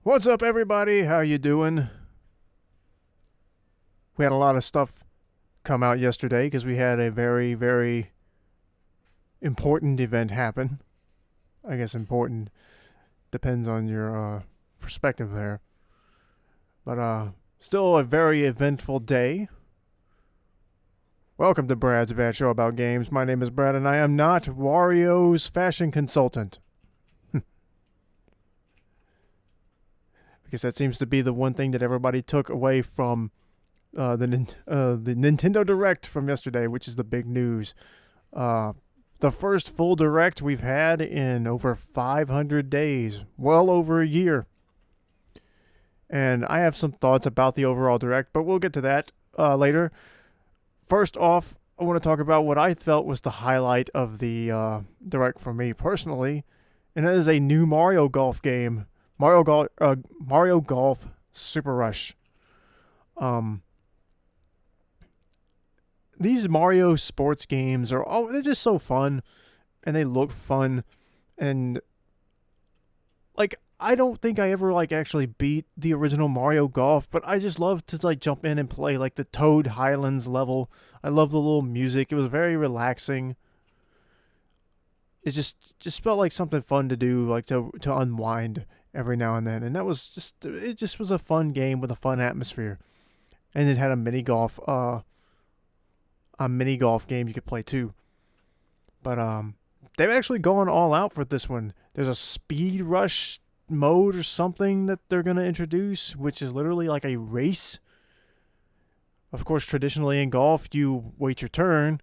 What's up, everybody? How you doing? We had a lot of stuff come out yesterday because we had a very, very important event happen. I guess important depends on your perspective there. But still a very eventful day. Welcome to Brad's Bad Show About Games. My name is Brad, and I am not Wario's fashion consultant. Because that seems to be the one thing that everybody took away from the Nintendo Direct from yesterday, which is the big news. The first full Direct we've had in over 500 days, well over a year. And I have some thoughts about the overall Direct, but we'll get to that later. First off, I want to talk about what I felt was the highlight of the Direct for me personally, and that is a new Mario Golf game. Mario Golf Super Rush. These Mario sports games they're just so fun, and they look fun, and I don't think I ever actually beat the original Mario Golf, but I just love to jump in and play the Toad Highlands level. I love the little music. It was very relaxing. It just felt like something fun to do, to unwind every now and then, and it just was a fun game with a fun atmosphere. And it had a mini golf game you could play too. But they've actually gone all out for this one. There's a speed rush mode or something that they're going to introduce, which is literally like a race. Of course, traditionally in golf, you wait your turn,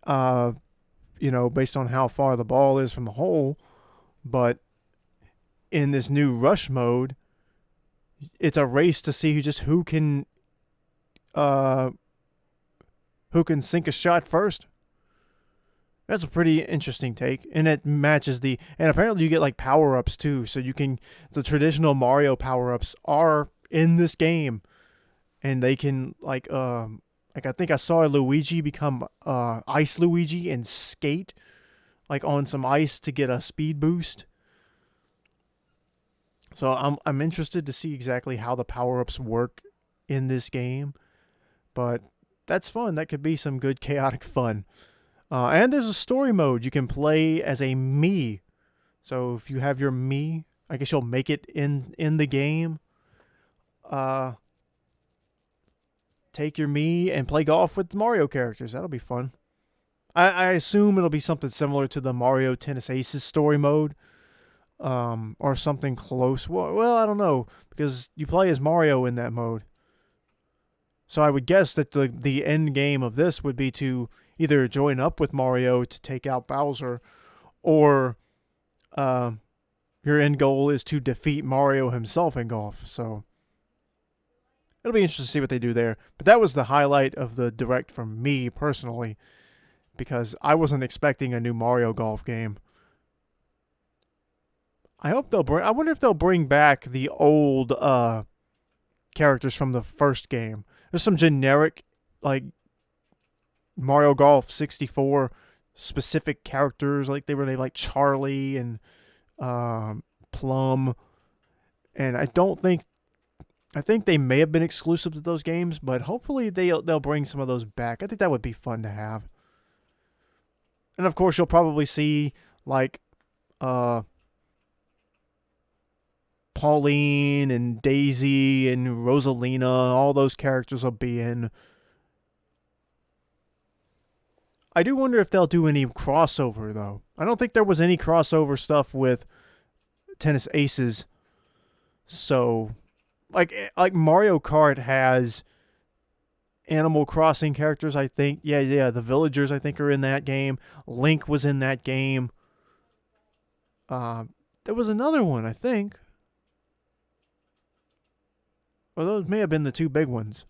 based on how far the ball is from the hole. But in this new rush mode, it's a race to see who can sink a shot first. That's a pretty interesting take, and it matches and apparently you get power-ups too, so the traditional Mario power-ups are in this game, and they can I think I saw Luigi become Ice Luigi and skate on some ice to get a speed boost. So I'm interested to see exactly how the power-ups work in this game, but that's fun. That could be some good chaotic fun. And there's a story mode. You can play as a Mii. So if you have your Mii, I guess you'll make it in the game. Take your Mii and play golf with Mario characters. That'll be fun. I assume it'll be something similar to the Mario Tennis Aces story mode. Or something close. Well, I don't know, because you play as Mario in that mode. So I would guess that the end game of this would be to either join up with Mario to take out Bowser, or your end goal is to defeat Mario himself in golf. So it'll be interesting to see what they do there. But that was the highlight of the Direct for me personally, because I wasn't expecting a new Mario Golf game. I wonder if they'll bring back the old characters from the first game. There's some generic Mario Golf 64 specific characters, they were named Charlie and Plum, and I think they may have been exclusive to those games, but hopefully they'll bring some of those back. I think that would be fun to have. And of course, you'll probably see Pauline and Daisy and Rosalina, all those characters will be in. I do wonder if they'll do any crossover, though. I don't think there was any crossover stuff with Tennis Aces. So, like Mario Kart has Animal Crossing characters, I think. Yeah, the villagers, I think, are in that game. Link was in that game. There was another one, I think. Well, those may have been the two big ones.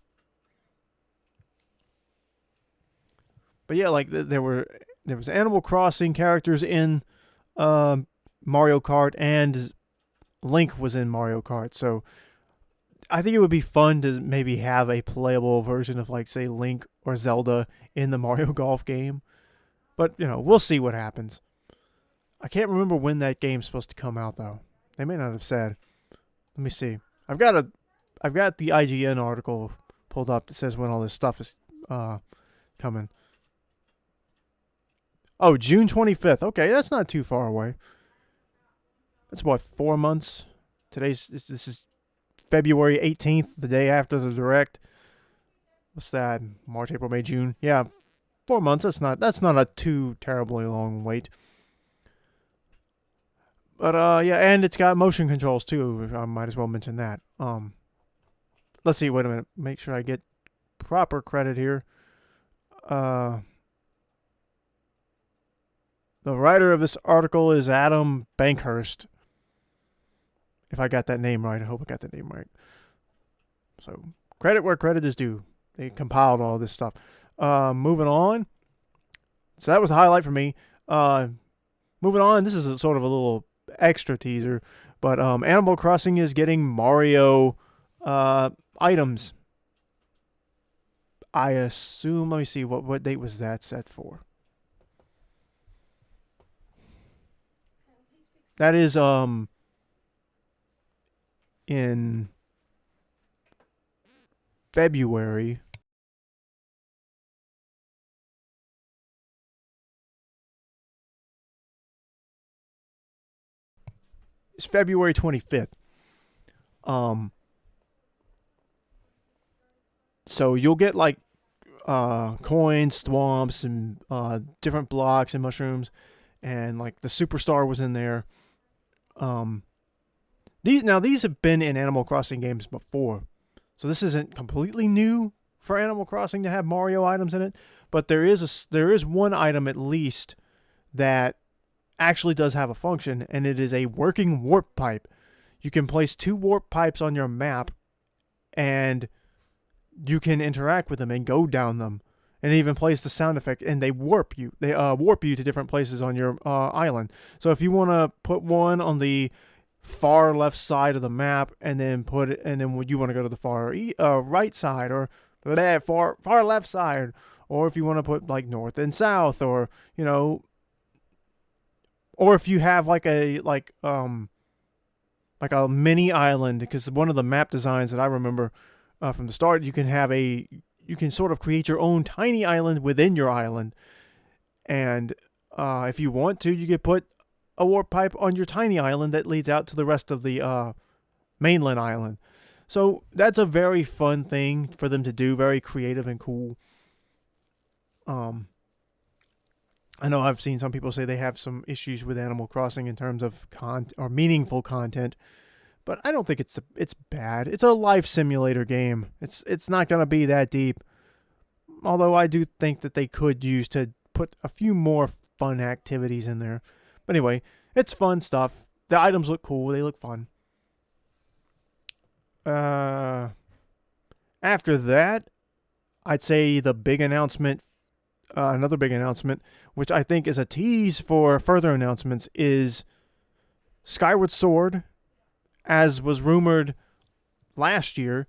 But yeah, there was Animal Crossing characters in Mario Kart, and Link was in Mario Kart. So I think it would be fun to maybe have a playable version of say Link or Zelda in the Mario Golf game. But we'll see what happens. I can't remember when that game's supposed to come out though. They may not have said. Let me see. I've got the IGN article pulled up that says when all this stuff is coming. Oh, June 25th. Okay, that's not too far away. That's what, 4 months? This is February 18th, the day after the direct. What's that? March, April, May, June. Yeah, 4 months. That's not a too terribly long wait. But yeah, and it's got motion controls too. I might as well mention that. Let's see. Wait a minute. Make sure I get proper credit here. The writer of this article is Adam Bankhurst. If I got that name right, I hope I got that name right. So credit where credit is due. They compiled all this stuff. Moving on. So that was a highlight for me. Moving on. This is sort of a little extra teaser, but Animal Crossing is getting Mario items. I assume. Let me see. What date was that set for? That is in February. It's February 25th. So you'll get like coins, swamps, and different blocks and mushrooms, and like the superstar was in there. These have been in Animal Crossing games before, so this isn't completely new for Animal Crossing to have Mario items in it. But there is one item at least that actually does have a function, and it is a working warp pipe. You can place 2 warp pipes on your map, and you can interact with them and go down them, and even place the sound effect, and they warp you. They warp you to different places on your island. So if you want to put one on the far left side of the map, and then you want to go to the far right side, or far left side, or if you want to put like north and south, or or if you have like a mini island, because one of the map designs that I remember from the start, you can sort of create your own tiny island within your island, and if you want to, you could put a warp pipe on your tiny island that leads out to the rest of the mainland island. So that's a very fun thing for them to do, very creative and cool. I know I've seen some people say they have some issues with Animal Crossing in terms of meaningful content, but I don't think it's bad. It's a life simulator game. It's not going to be that deep. Although I do think that they could use to put a few more fun activities in there. But anyway, it's fun stuff. The items look cool. They look fun. After that, I'd say the big announcement, another big announcement, which I think is a tease for further announcements, is Skyward Sword, as was rumored last year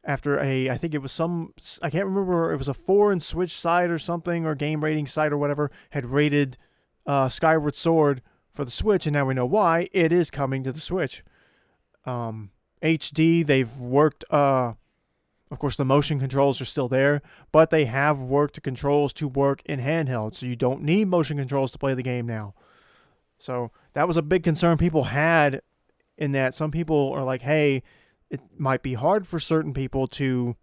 after I think it was I can't remember, it was a foreign Switch site or something, or game rating site or whatever, had rated Skyward Sword for the Switch, and now we know why. It is coming to the Switch. HD, they've worked, of course the motion controls are still there, but they have worked the controls to work in handheld, so you don't need motion controls to play the game now. So that was a big concern people had, in that some people are like, hey, it might be hard for certain people to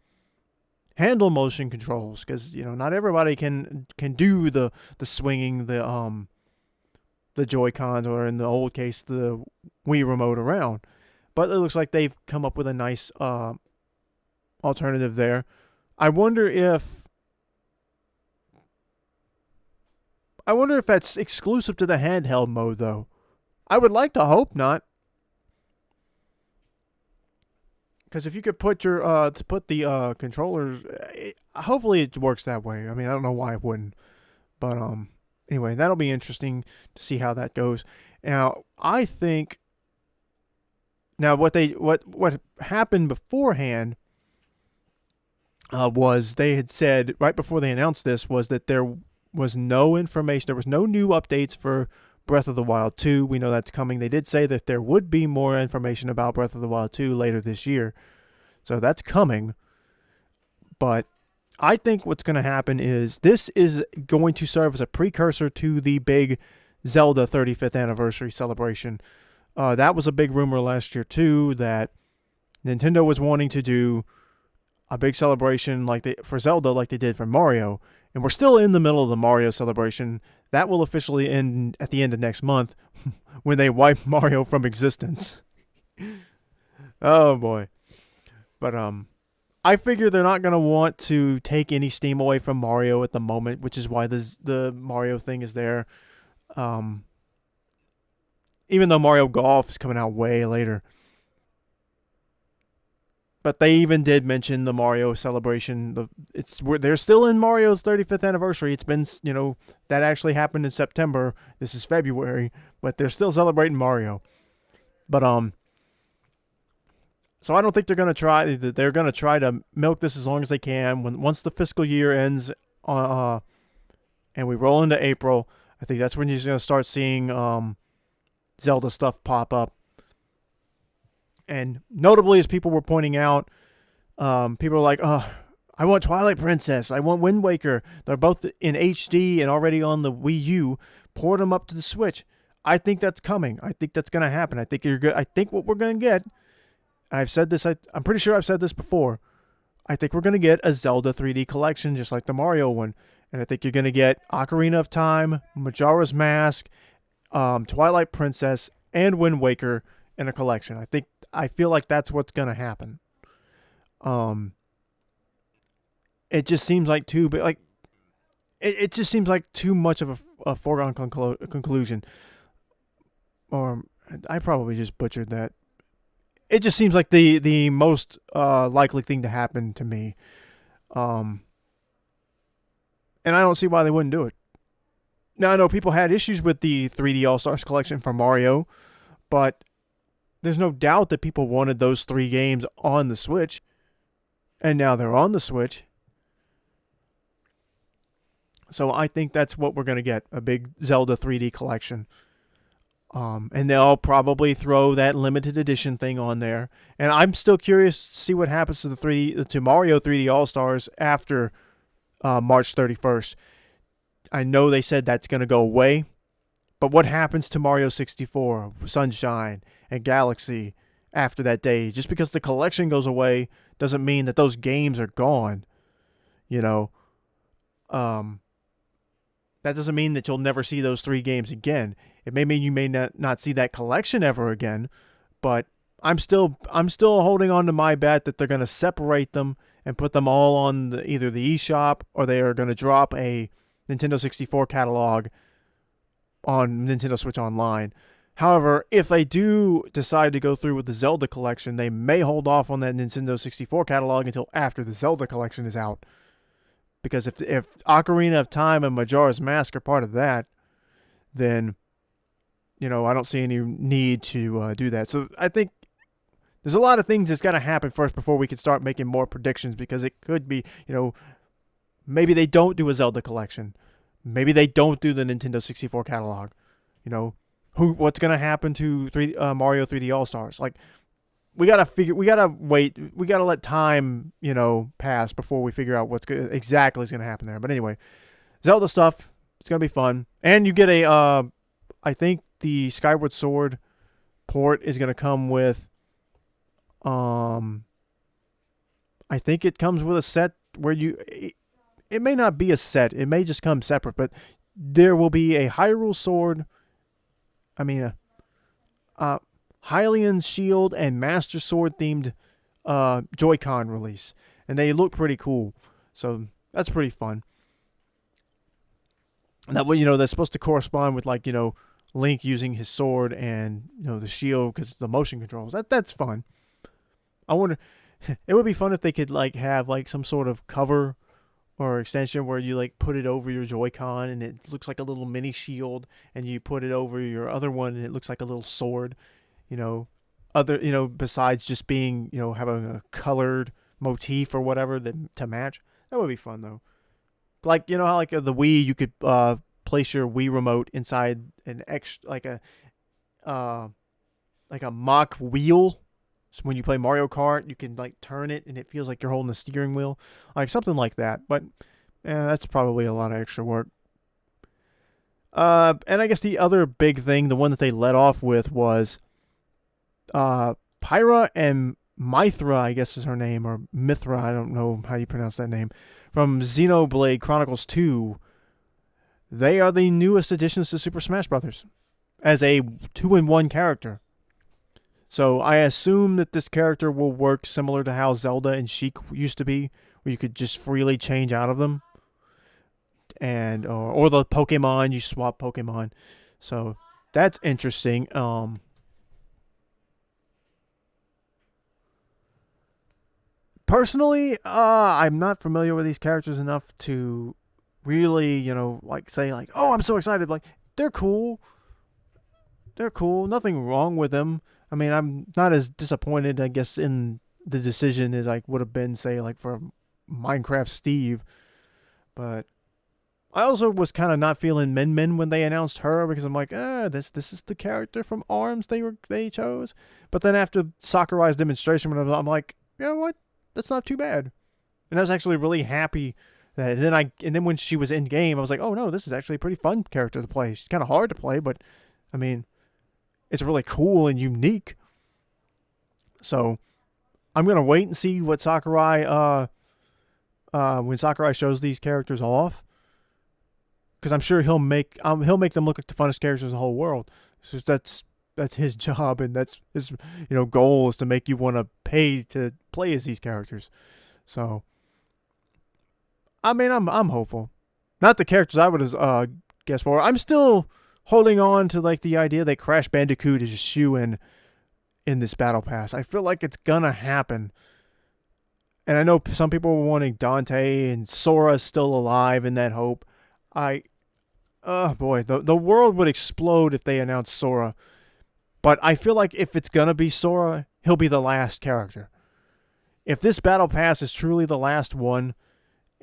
handle motion controls, because not everybody can do the swinging the Joy-Cons, or in the old case the Wii remote around. But it looks like they've come up with a nice alternative there. I wonder if that's exclusive to the handheld mode, though. I would like to hope not. Because if you could put the controllers, hopefully it works that way. I mean, I don't know why it wouldn't, but anyway, that'll be interesting to see how that goes. Now, I think what happened beforehand was they had said right before they announced this was that there was no information, there was no new updates for Breath of the Wild 2. We know that's coming. They did say that there would be more information about Breath of the Wild 2 later this year. So that's coming. But I think what's going to happen is this is going to serve as a precursor to the big Zelda 35th anniversary celebration. That was a big rumor last year too, that Nintendo was wanting to do a big celebration for Zelda like they did for Mario. And we're still in the middle of the Mario celebration. That will officially end at the end of next month when they wipe Mario from existence. Oh boy. But I figure they're not going to want to take any steam away from Mario at the moment, which is why the Mario thing is there. Even though Mario Golf is coming out way later. But they even did mention the Mario celebration. They're still in Mario's 35th anniversary. It's been, that actually happened in September. This is February, but they're still celebrating Mario. But so I don't think they're going to try. They're going to try to milk this as long as they can. Once the fiscal year ends, and we roll into April, I think that's when you're going to start seeing Zelda stuff pop up. And notably, as people were pointing out, people are like, I want Twilight Princess. I want Wind Waker. They're both in HD and already on the Wii U. Port them up to the Switch. I think that's coming. I think that's going to happen. I think you're good. I think what we're going to get, I've said this, I'm pretty sure I've said this before. I think we're going to get a Zelda 3D collection just like the Mario one. And I think you're going to get Ocarina of Time, Majora's Mask, Twilight Princess, and Wind Waker in a collection. I feel like that's what's going to happen. It just seems like it just seems like too much of a foregone conclusion. Or I probably just butchered that. It just seems like the most likely thing to happen to me. And I don't see why they wouldn't do it. Now, I know people had issues with the 3D All-Stars collection for Mario, but there's no doubt that people wanted those 3 games on the Switch, and now they're on the Switch. So I think that's what we're going to get, a big Zelda 3D collection. And they'll probably throw that limited edition thing on there. And I'm still curious to see what happens to Mario 3D All-Stars after March 31st. I know they said that's going to go away, but what happens to Mario 64, Sunshine, and Galaxy after that day? Just because the collection goes away doesn't mean that those games are gone. That doesn't mean that you'll never see those 3 games again. It may mean you may not see that collection ever again, but I'm still holding on to my bet that they're going to separate them and put them all on either the eShop, or they are going to drop a Nintendo 64 catalog on Nintendo Switch Online. However, if they do decide to go through with the Zelda collection, they may hold off on that Nintendo 64 catalog until after the Zelda collection is out. Because if Ocarina of Time and Majora's Mask are part of that, then, I don't see any need to do that. So I think there's a lot of things that's got to happen first before we can start making more predictions, because it could be, maybe they don't do a Zelda collection. Maybe they don't do the Nintendo 64 catalog. What's going to happen to Mario 3D All-Stars? We gotta wait. We gotta let time, pass before we figure out what's exactly is gonna happen there. But anyway, Zelda stuff. It's gonna be fun, and you get I think the Skyward Sword port is gonna come with. I think it comes with a set where it may not be a set. It may just come separate, but there will be a Hyrule Sword. Hylian's Shield and Master Sword themed Joy-Con release, and they look pretty cool, so that's pretty fun. And that way, that's supposed to correspond with Link using his sword and the shield because the motion controls. That's fun. I wonder, it would be fun if they could have some sort of cover or extension where you put it over your Joy-Con and it looks like a little mini shield, and you put it over your other one and it looks like a little sword. Besides just being, having a colored motif or whatever to match. That would be fun, though. How the Wii, you could place your Wii remote inside an like a mock wheel. So when you play Mario Kart, you can like turn it and it feels like you're holding a steering wheel, like something like that. But that's probably a lot of extra work. And I guess the other big thing, the one that they let off with, was Pyrra and Mithra, I guess is her name, or Mithra, I don't know how you pronounce that name, from Xenoblade Chronicles 2. They are the newest additions to Super Smash Bros. As a 2-in-1 character. So I assume that this character will work similar to how Zelda and Sheik used to be, where you could just freely change out of them. And or the Pokemon, you swap Pokemon. So that's interesting. Personally, I'm not familiar with these characters enough to really, like say like, oh, I'm so excited. Like, they're cool. They're cool. Nothing wrong with them. I mean, I'm not as disappointed, I guess, in the decision as I would have been, say, like for Minecraft Steve. But I also was kind of not feeling Min Min when they announced her, because I'm like, this is the character from ARMS they chose. But then after Sakurai's demonstration, I'm like, you know what? That's not too bad. And I was actually really happy that. And then when she was in game, I was like, oh no, this is actually a pretty fun character to play. She's kind of hard to play, but I mean, it's really cool and unique. So I'm gonna wait and see what Sakurai when Sakurai shows these characters off, because I'm sure he'll make them look like the funnest characters in the whole world. So that's his job, and that's his goal, is to make you want to pay to play as these characters. So I mean, I'm hopeful. Not the characters I would have guessed for. I'm still holding on to like the idea that Crash Bandicoot is a shoe-in this battle pass. I feel like it's gonna happen. And I know some people were wanting Dante, and Sora's still alive in that hope. Oh boy, the world would explode if they announced Sora. But I feel like if it's gonna be Sora, he'll be the last character. If this battle pass is truly the last one,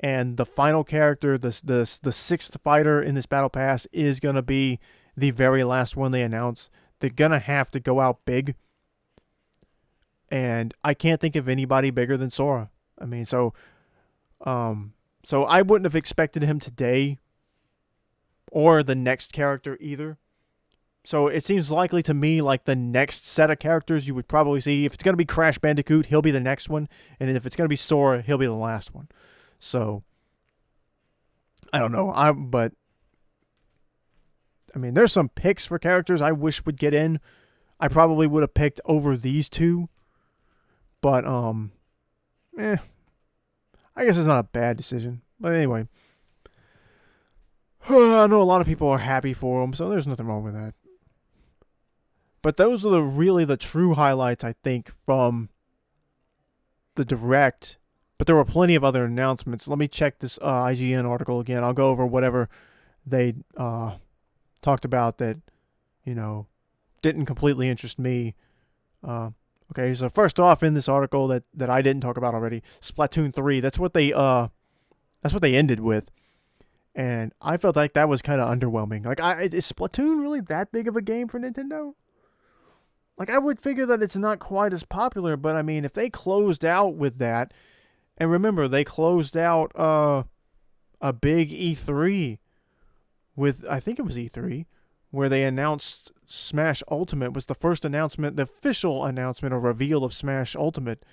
and the final character, the sixth fighter in this battle pass, is gonna be the very last one they announce, they're gonna have to go out big. And I can't think of anybody bigger than Sora. I mean, so I wouldn't have expected him today, or the next character either. So it seems likely to me like the next set of characters you would probably see, if it's going to be Crash Bandicoot, he'll be the next one. And if it's going to be Sora, he'll be the last one. So, I don't know. But, I mean, there's some picks for characters I wish would get in. I probably would have picked over these two. But, I guess it's not a bad decision. But anyway, I know a lot of people are happy for him, so there's nothing wrong with that. But those are really the true highlights, I think, from the Direct. But there were plenty of other announcements. Let me check this IGN article again. I'll go over whatever they talked about that, didn't completely interest me. Okay, so first off, in this article that I didn't talk about already, Splatoon 3. That's what they ended with, and I felt like that was kind of underwhelming. Like, is Splatoon really that big of a game for Nintendo? Like, I would figure that it's not quite as popular, but I mean, if they closed out with that, and remember, they closed out a big E3 with, I think it was E3, where they announced Smash Ultimate. Was the first announcement, the official announcement or reveal of Smash Ultimate,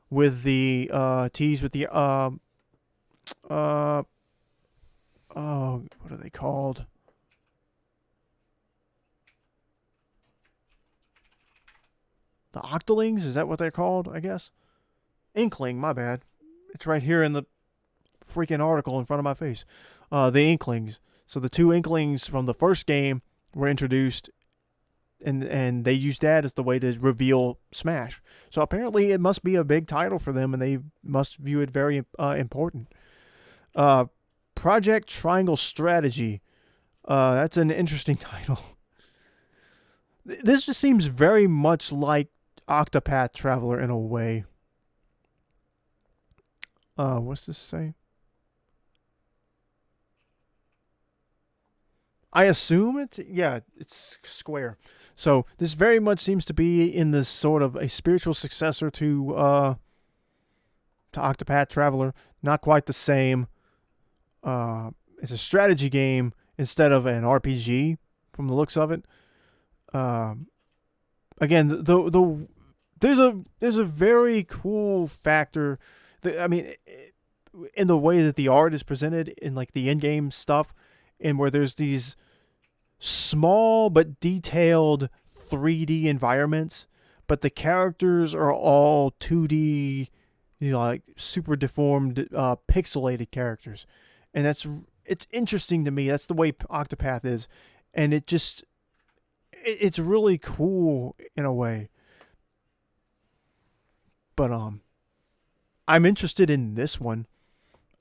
with the tease with the what are they called? The Octolings? Is that what they're called? I guess. Inkling, my bad. It's right here in the freaking article in front of my face. The Inklings. So the two Inklings from the first game were introduced, and they used that as the way to reveal Smash. So apparently it must be a big title for them, and they must view it very important. Project Triangle Strategy. That's an interesting title. This just seems very much like Octopath Traveler in a way. What's this say? I assume it's Square. So this very much seems to be in this sort of a spiritual successor to Octopath Traveler. Not quite the same. It's a strategy game instead of an RPG from the looks of it. Um, Again, there's a very cool factor. I mean, in the way that the art is presented in like the in-game stuff, and where there's these small but detailed 3D environments, but the characters are all 2D, like super deformed, pixelated characters, and it's interesting to me. That's the way Octopath is, and it's really cool in a way. But I'm interested in this one.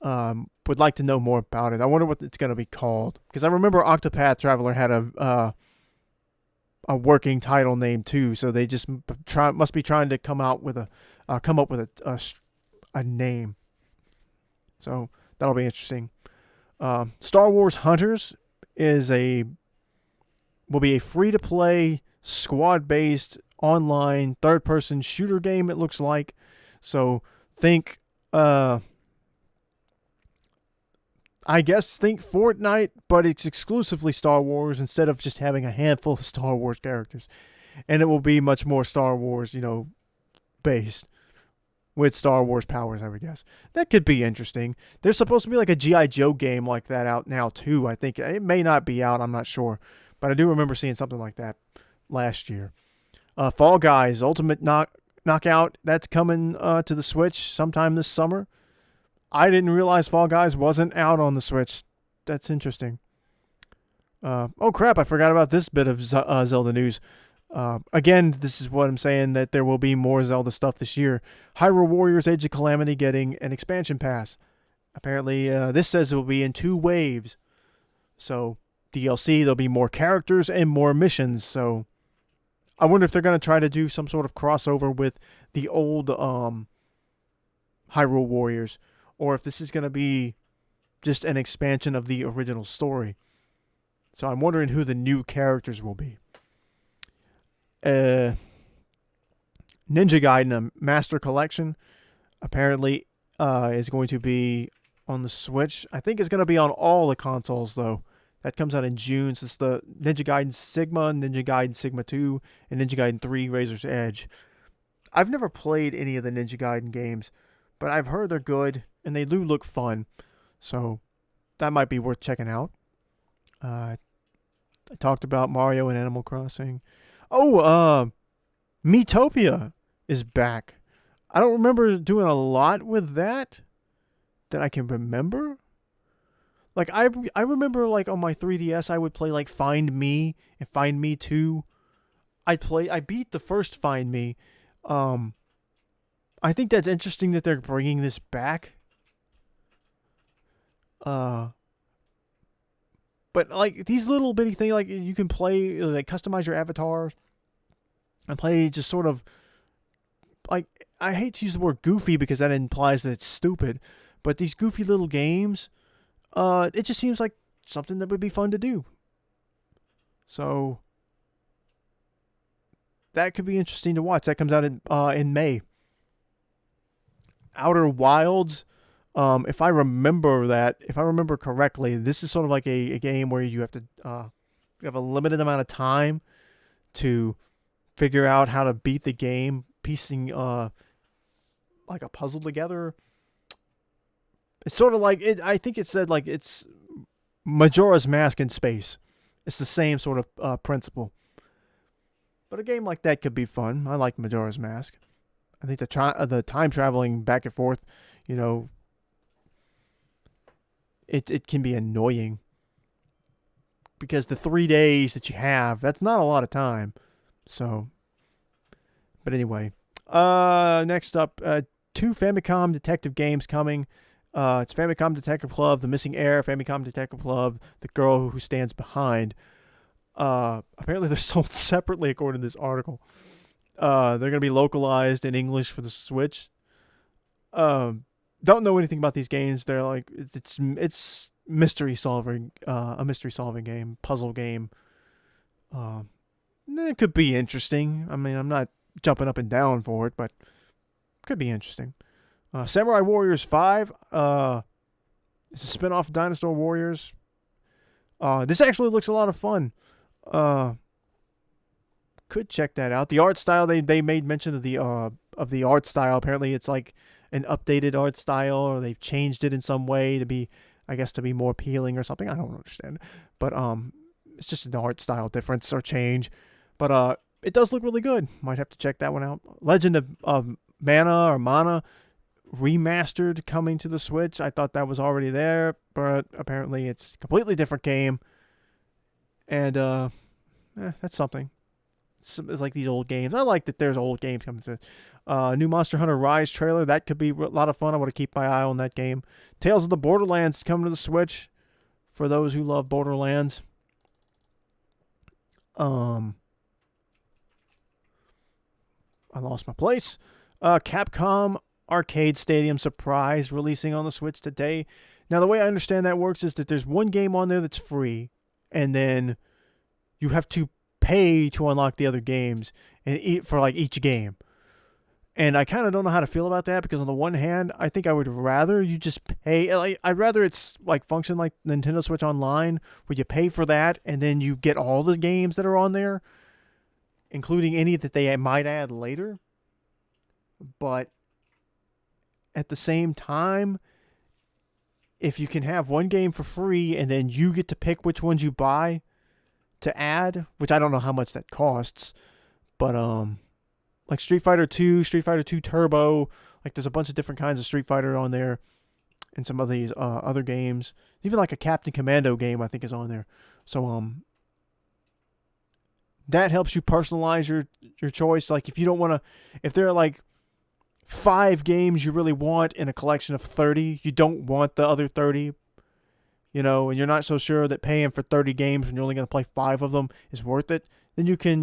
Would like to know more about it. I wonder what it's gonna be called, because I remember Octopath Traveler had a working title name too. So they just must be trying to come up with a name. So that'll be interesting. Star Wars Hunters is a will be a free to play squad based online third person shooter game. It looks like. So think think Fortnite, but it's exclusively Star Wars instead of just having a handful of Star Wars characters. And it will be much more Star Wars, based with Star Wars powers, I would guess. That could be interesting. There's supposed to be like a G.I. Joe game like that out now, too. I think it may not be out, I'm not sure. But I do remember seeing something like that last year. Fall Guys Ultimate Knockout, that's coming to the Switch sometime this summer. I didn't realize Fall Guys wasn't out on the Switch. That's interesting. Oh crap, I forgot about this bit of Zelda news. Again, this is what I'm saying, that there will be more Zelda stuff this year. Hyrule Warriors Age of Calamity getting an expansion pass. Apparently, this says it will be in 2 waves. So, DLC, there'll be more characters and more missions. So, I wonder if they're going to try to do some sort of crossover with the old Hyrule Warriors, or if this is going to be just an expansion of the original story. So I'm wondering who the new characters will be. Ninja Gaiden Master Collection apparently is going to be on the Switch. I think it's going to be on all the consoles, though. That comes out in June. So it's the Ninja Gaiden Sigma, Ninja Gaiden Sigma 2, and Ninja Gaiden 3 Razor's Edge. I've never played any of the Ninja Gaiden games, but I've heard they're good, and they do look fun. So that might be worth checking out. I talked about Mario and Animal Crossing. Oh, Miitopia is back. I don't remember doing a lot with that I can remember. Like I remember, like on my 3DS I would play like Find Me and Find Me 2. I beat the first Find Me. I think that's interesting that they're bringing this back. But like these little bitty things, like you can play, like customize your avatars and play just sort of like, I hate to use the word goofy because that implies that it's stupid, but these goofy little games, it just seems like something that would be fun to do. So that could be interesting to watch. That comes out in May. Outer Wilds. If I remember correctly, this is sort of like a game where you have to you have a limited amount of time to figure out how to beat the game, piecing like a puzzle together. It's sort of like it. I think it said like it's Majora's Mask in space. It's the same sort of principle. But a game like that could be fun. I like Majora's Mask. I think the time traveling back and forth, it can be annoying because the 3 days that you have, that's not a lot of time. So, but anyway, next up, 2 Famicom Detective games coming. It's Famicom Detective Club, The Missing Heir, Famicom Detective Club, The Girl Who Stands Behind. Apparently they're sold separately according to this article. They're going to be localized in English for the Switch. Don't know anything about these games. They're like, it's a mystery solving game, puzzle game. Uh, it could be interesting. I mean, I'm not jumping up and down for it, but could be interesting. Samurai Warriors 5. It's a spin-off of Dinosaur Warriors. This actually looks a lot of fun. Could check that out. The art style, they made mention of the art style. Apparently, it's like an updated art style, or they've changed it in some way to be, I guess, to be more appealing or something. I don't understand, but it's just an art style difference or change. But it does look really good. Might have to check that one out. Legend of Mana remastered coming to the Switch. I thought that was already there, but apparently it's a completely different game. And that's something. It's like these old games. I like that there's old games coming to. New Monster Hunter Rise trailer. That could be a lot of fun. I want to keep my eye on that game. Tales of the Borderlands coming to the Switch for those who love Borderlands. I lost my place. Capcom Arcade Stadium Surprise releasing on the Switch today. Now, the way I understand that works is that there's one game on there that's free, and then you have to pay to unlock the other games and for like each game. And I kind of don't know how to feel about that, because on the one hand, I think I would rather you just pay. I'd rather it's like function like Nintendo Switch Online, where you pay for that and then you get all the games that are on there, including any that they might add later. But at the same time, if you can have one game for free and then you get to pick which ones you buy to add, which I don't know how much that costs, but like Street Fighter 2, Street Fighter 2 Turbo, like there's a bunch of different kinds of Street Fighter on there, and some of these other games, even like a Captain Commando game I think is on there. So that helps you personalize your choice. Like if you don't want to, if there are like 5 games you really want in a collection of 30, you don't want the other 30, and you're not so sure that paying for 30 games when you're only going to play 5 of them is worth it, then you can,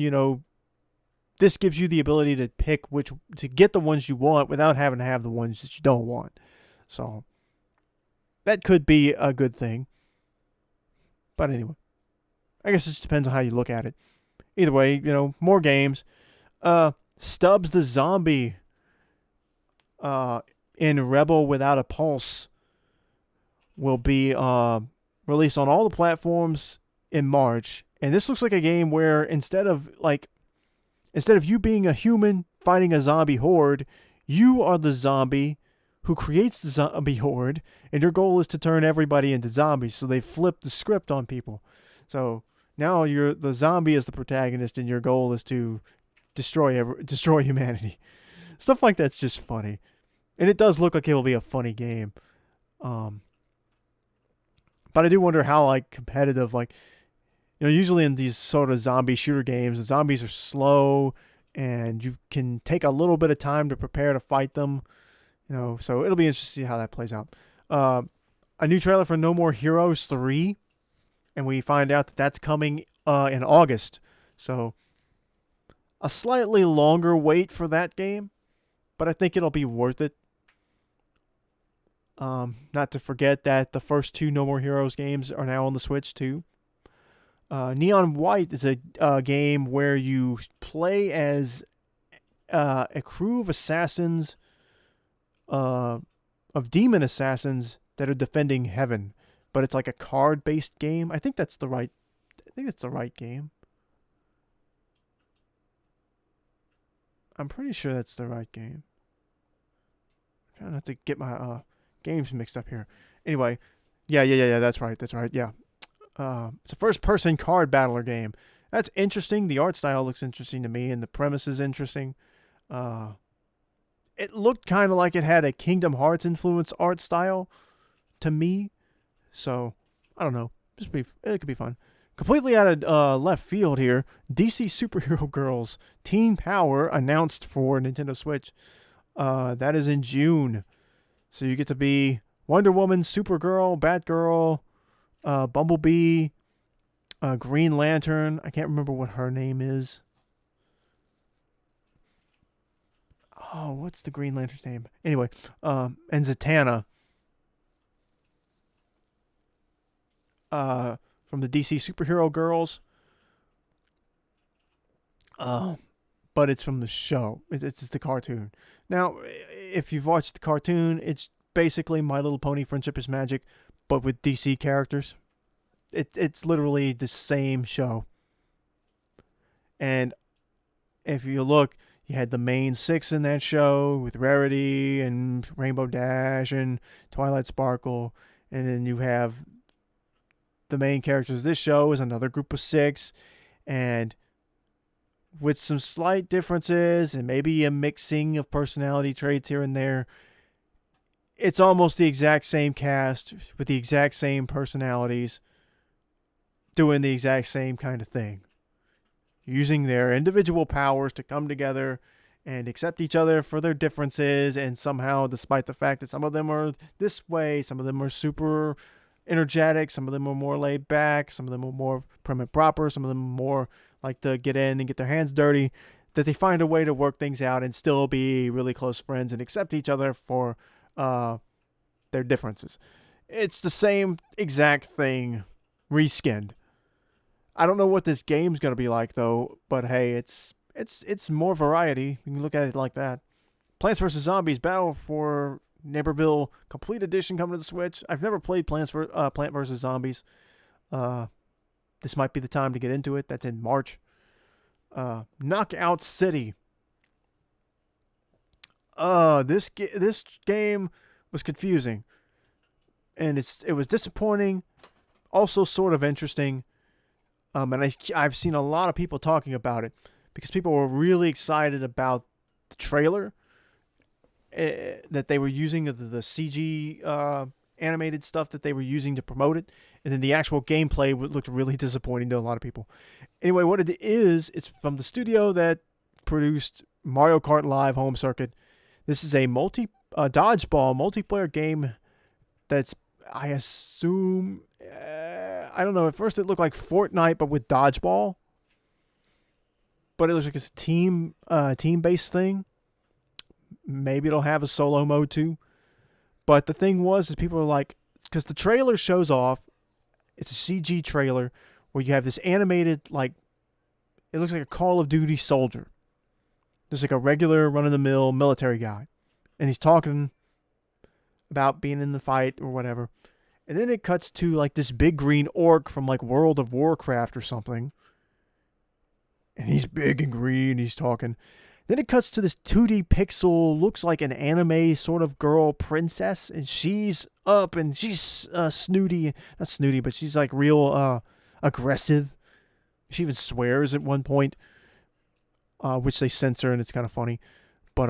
this gives you the ability to pick to get the ones you want without having to have the ones that you don't want. So that could be a good thing. But anyway, I guess it just depends on how you look at it. Either way, more games. Stubbs the Zombie in Rebel Without a Pulse will be released on all the platforms in March. And this looks like a game where instead of you being a human fighting a zombie horde, you are the zombie who creates the zombie horde, and your goal is to turn everybody into zombies. So they flip the script on people. So now the zombie is the protagonist, and your goal is to destroy humanity. Stuff like that's just funny. And it does look like it will be a funny game. But I do wonder how competitive, usually in these sort of zombie shooter games, the zombies are slow and you can take a little bit of time to prepare to fight them. So it'll be interesting to see how that plays out. A new trailer for No More Heroes 3, and we find out that that's coming in August. So a slightly longer wait for that game, but I think it'll be worth it. Not to forget that the first 2 No More Heroes games are now on the Switch too. Neon White is a game where you play as a crew of assassins, of demon assassins that are defending heaven, but it's like a card-based game. I think that's the right game. I'm pretty sure that's the right game. I'm trying not to get my games mixed up here. Anyway, yeah, that's right, yeah. It's a first-person card battler game. That's interesting. The art style looks interesting to me, and the premise is interesting. It looked kind of like it had a Kingdom Hearts influence art style to me. So, I don't know. It could be fun. Completely out of left field here, DC Superhero Girls Teen Power announced for Nintendo Switch. That is in June. So you get to be Wonder Woman, Supergirl, Batgirl, Bumblebee, Green Lantern. I can't remember what her name is. Oh, what's the Green Lantern's name? Anyway, and Zatanna. from the DC superhero girls. But it's from the show. It's the cartoon. Now, if you've watched the cartoon, it's basically My Little Pony: Friendship is Magic, but with DC characters. It's literally the same show. And if you look, you had the main six in that show with Rarity and Rainbow Dash and Twilight Sparkle, and then you have the main characters of this show is another group of six, and with some slight differences and maybe a mixing of personality traits here and there, it's almost the exact same cast with the exact same personalities doing the exact same kind of thing, using their individual powers to come together and accept each other for their differences. And somehow, despite the fact that some of them are this way, some of them are super energetic, some of them are more laid back, some of them are more prim and proper, some of them are more like to get in and get their hands dirty, that they find a way to work things out and still be really close friends and accept each other for their differences. It's the same exact thing reskinned. I don't know what this game's going to be like, though, but hey, it's more variety. You can look at it like that. Plants vs. Zombies Battle for Neighborville Complete Edition coming to the Switch. I've never played Plant vs. Zombies. This might be the time to get into it. That's in March. Knockout City. This game was confusing, and it was disappointing. Also, sort of interesting. And I've seen a lot of people talking about it because people were really excited about the trailer that they were using, the CG animated stuff that they were using to promote it, and then the actual gameplay looked really disappointing to a lot of people. Anyway, what it is, it's from the studio that produced Mario Kart Live Home Circuit. This is a dodgeball multiplayer game that's, I assume, I don't know, at first it looked like Fortnite but with dodgeball, but it looks like it's a team-based thing. Maybe it'll have a solo mode too. But the thing is people are like, because the trailer shows off, it's a CG trailer where you have this animated, like, it looks like a Call of Duty soldier. There's like a regular run-of-the-mill military guy, and he's talking about being in the fight or whatever. And then it cuts to like this big green orc from like World of Warcraft or something. And he's big and green, he's talking. Then it cuts to this 2D pixel, looks like an anime sort of girl princess, and she's up and she's snooty. Not snooty, but she's like real aggressive. She even swears at one point, which they censor, and it's kind of funny. But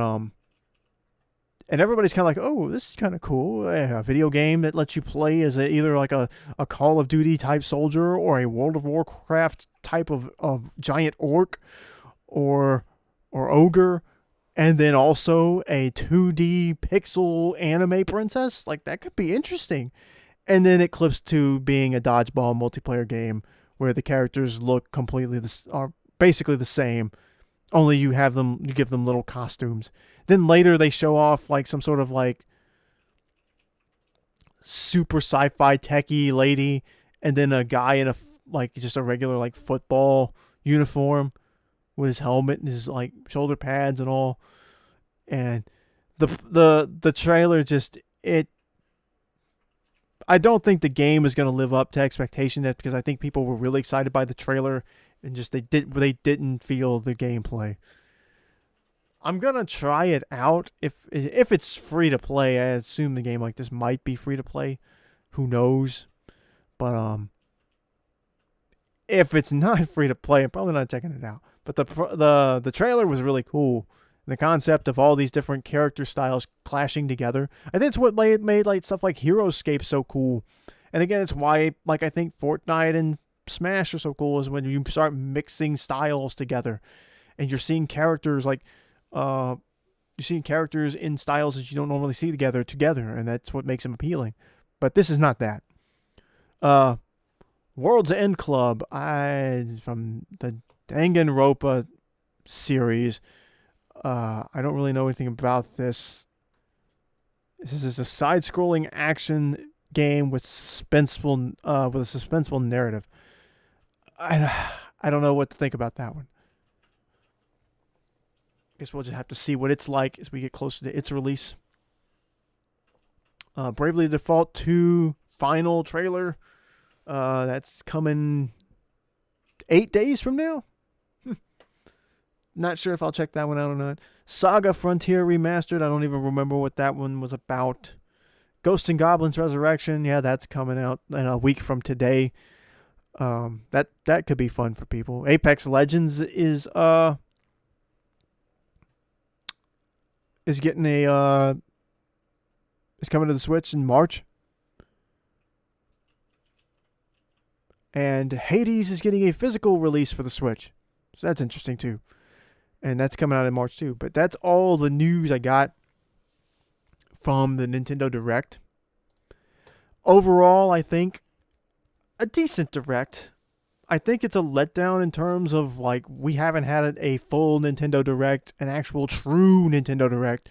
and everybody's kind of like, oh, this is kind of cool. A video game that lets you play as either like a Call of Duty type soldier or a World of Warcraft type of giant orc or ogre, and then also a 2D pixel anime princess. Like, that could be interesting. And then it clips to being a dodgeball multiplayer game where the characters look are basically the same, only you give them little costumes. Then later they show off like some sort of like super sci-fi techie lady, and then a guy in just a regular like football uniform with his helmet and his like shoulder pads and all. And the trailer I don't think the game is going to live up to expectation, because I think people were really excited by the trailer and just they didn't feel the gameplay. I'm gonna try it out if it's free to play. I assume the game like this might be free to play. Who knows? But if it's not free to play, I'm probably not checking it out. But the trailer was really cool. The concept of all these different character styles clashing together. I think it's what made like stuff like Heroescape so cool. And again, it's why like I think Fortnite and Smash are so cool, is when you start mixing styles together, and you're seeing characters like you're seeing characters in styles that you don't normally see together, and that's what makes them appealing. But this is not that. World's End Club, from the Danganronpa series. I don't really know anything about this. This is a side-scrolling action game with with a suspenseful narrative. I don't know what to think about that one. Guess we'll just have to see what it's like as we get closer to its release. Bravely Default 2 final trailer. That's coming 8 days from now. Not sure if I'll check that one out or not. Saga Frontier Remastered. I don't even remember what that one was about. Ghosts and Goblins Resurrection. Yeah, that's coming out in a week from today. That could be fun for people. Apex Legends is getting is coming to the Switch in March. And Hades is getting a physical release for the Switch. So that's interesting too. And that's coming out in March too. But that's all the news I got from the Nintendo Direct. Overall, I think a decent Direct. I think it's a letdown in terms of like we haven't had a full Nintendo Direct, an actual true Nintendo Direct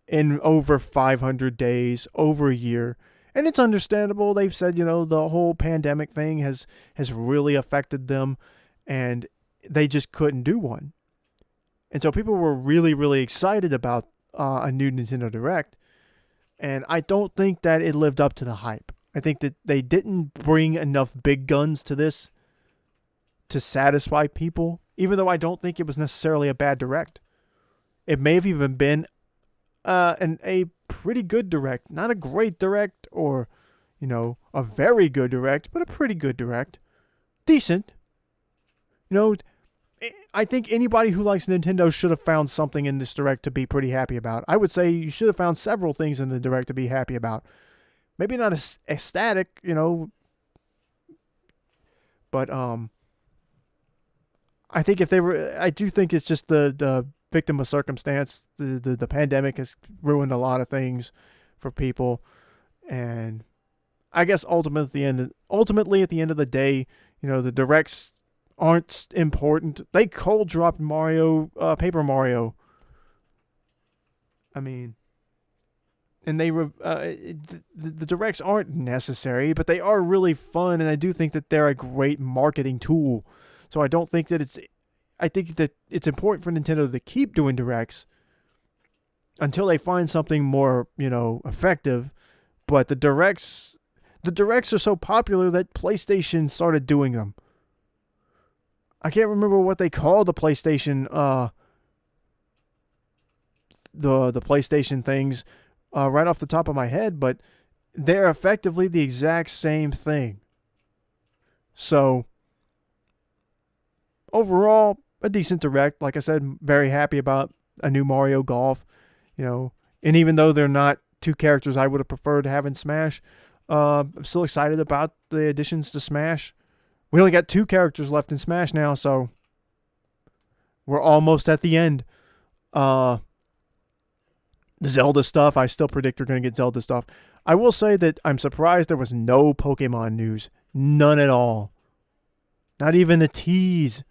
in over 500 days, over a year. And it's understandable. They've said, the whole pandemic thing has really affected them and they just couldn't do one. And so people were really, really excited about a new Nintendo Direct. And I don't think that it lived up to the hype. I think that they didn't bring enough big guns to this to satisfy people, even though I don't think it was necessarily a bad Direct. It may have even been a pretty good Direct. Not a great Direct or, a very good Direct, but a pretty good Direct. Decent. I think anybody who likes Nintendo should have found something in this Direct to be pretty happy about. I would say you should have found several things in the Direct to be happy about. Maybe not ecstatic, but I think I do think it's just the victim of circumstance. The pandemic has ruined a lot of things for people, and I guess ultimately at the end of the day, the Directs aren't important. They cold dropped Paper Mario. I mean, and the Directs aren't necessary, but they are really fun, and I do think that they're a great marketing tool. So I don't think that I think that it's important for Nintendo to keep doing Directs until they find something more, effective. But the Directs are so popular that PlayStation started doing them. I can't remember what they call the PlayStation, the PlayStation things, right off the top of my head, but they're effectively the exact same thing. So, overall, a decent Direct. Like I said, very happy about a new Mario Golf, and even though they're not two characters I would have preferred to have in Smash, I'm still excited about the additions to Smash. We only got 2 characters left in Smash now, so we're almost at the end. The Zelda stuff, I still predict we're going to get Zelda stuff. I will say that I'm surprised there was no Pokemon news. None at all. Not even a tease.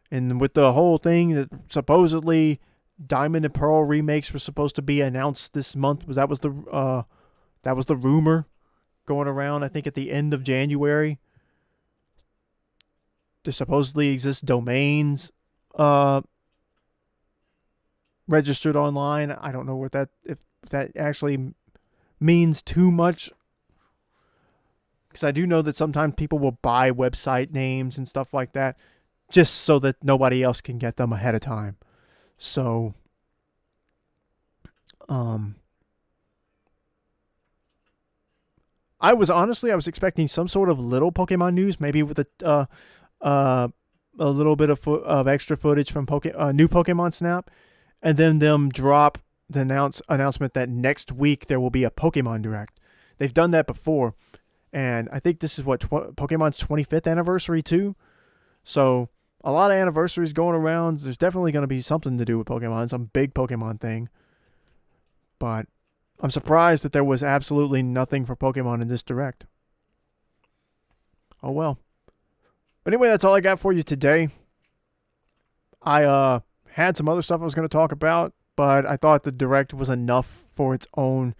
And with the whole thing that supposedly Diamond and Pearl remakes were supposed to be announced this month, that was the rumor going around, I think, at the end of January. There supposedly exist domains registered online. I don't know if that actually means too much, because I do know that sometimes people will buy website names and stuff like that just so that nobody else can get them ahead of time. So, I was expecting some sort of little Pokemon news, maybe with a little bit of extra footage from new Pokemon Snap, and then them drop the announcement that next week there will be a Pokemon Direct. They've done that before, and I think this is Pokemon's 25th anniversary too. So a lot of anniversaries going around. There's definitely going to be something to do with Pokemon, some big Pokemon thing. But I'm surprised that there was absolutely nothing for Pokemon in this Direct. Oh well. But anyway, that's all I got for you today. I had some other stuff I was going to talk about, but I thought the Direct was enough for its own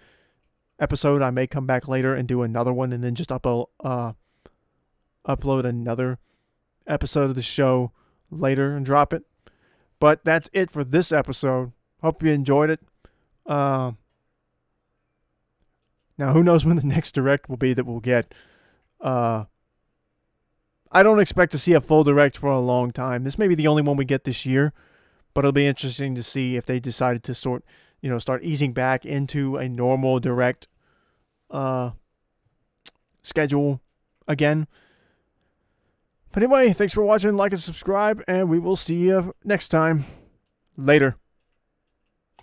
episode, I may come back later and do another one, and then just upload another episode of the show later and drop it. But that's it for this episode. Hope you enjoyed it. Now, who knows when the next direct will be that we'll get. I don't expect to see a full direct for a long time. This may be the only one we get this year, but it'll be interesting to see if they decided to start easing back into a normal direct schedule again. But anyway, thanks for watching, like and subscribe, and we will see you next time. Later.